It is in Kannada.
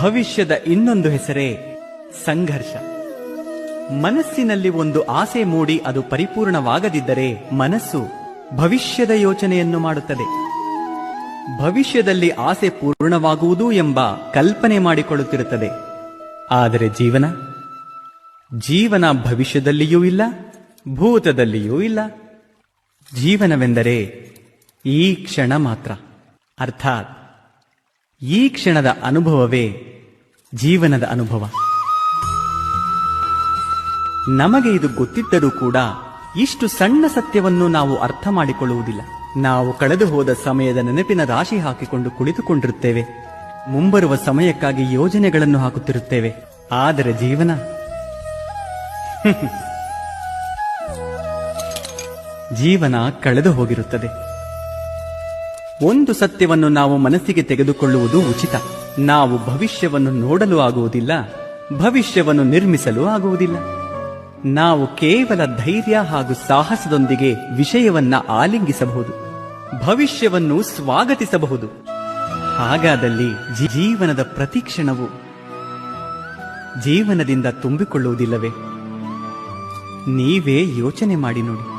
ಭವಿಷ್ಯದ ಇನ್ನೊಂದು ಹೆಸರೇ ಸಂಘರ್ಷ. ಮನಸ್ಸಿನಲ್ಲಿ ಒಂದು ಆಸೆ ಮೂಡಿ ಅದು ಪರಿಪೂರ್ಣವಾಗದಿದ್ದರೆ ಮನಸ್ಸು ಭವಿಷ್ಯದ ಯೋಚನೆಯನ್ನು ಮಾಡುತ್ತದೆ. ಭವಿಷ್ಯದಲ್ಲಿ ಆಸೆ ಪೂರ್ಣವಾಗುವುದು ಎಂಬ ಕಲ್ಪನೆ ಮಾಡಿಕೊಳ್ಳುತ್ತಿರುತ್ತದೆ. ಆದರೆ ಜೀವನ ಭವಿಷ್ಯದಲ್ಲಿಯೂ ಇಲ್ಲ, ಭೂತದಲ್ಲಿಯೂ ಇಲ್ಲ. ಜೀವನವೆಂದರೆ ಈ ಕ್ಷಣ ಮಾತ್ರ. ಅರ್ಥಾತ್ ಈ ಕ್ಷಣದ ಅನುಭವವೇ ಜೀವನದ ಅನುಭವ. ನಮಗೆ ಇದು ಗೊತ್ತಿದ್ದರೂ ಕೂಡ ಇಷ್ಟು ಸಣ್ಣ ಸತ್ಯವನ್ನು ನಾವು ಅರ್ಥ ಮಾಡಿಕೊಳ್ಳುವುದಿಲ್ಲ. ನಾವು ಕಳೆದು ಹೋದ ಸಮಯದ ನೆನಪಿನ ರಾಶಿ ಹಾಕಿಕೊಂಡು ಕುಳಿತುಕೊಂಡಿರುತ್ತೇವೆ. ಮುಂಬರುವ ಸಮಯಕ್ಕಾಗಿ ಯೋಜನೆಗಳನ್ನು ಹಾಕುತ್ತಿರುತ್ತೇವೆ. ಆದರೆ ಜೀವನ ಕಳೆದು ಹೋಗಿರುತ್ತದೆ. ಒಂದು ಸತ್ಯವನ್ನು ನಾವು ಮನಸ್ಸಿಗೆ ತೆಗೆದುಕೊಳ್ಳುವುದು ಉಚಿತ. ನಾವು ಭವಿಷ್ಯವನ್ನು ನೋಡಲು ಆಗುವುದಿಲ್ಲ, ಭವಿಷ್ಯವನ್ನು ನಿರ್ಮಿಸಲು ಆಗುವುದಿಲ್ಲ. ನಾವು ಕೇವಲ ಧೈರ್ಯ ಹಾಗೂ ಸಾಹಸದೊಂದಿಗೆ ವಿಷಯವನ್ನ ಆಲಿಂಗಿಸಬಹುದು, ಭವಿಷ್ಯವನ್ನು ಸ್ವಾಗತಿಸಬಹುದು. ಹಾಗಾದಲ್ಲಿ ಜೀವನದ ಪ್ರತಿ ಕ್ಷಣವು ಜೀವನದಿಂದ ತುಂಬಿಕೊಳ್ಳುವುದಿಲ್ಲವೇ? ನೀವೇ ಯೋಚನೆ ಮಾಡಿ ನೋಡಿ.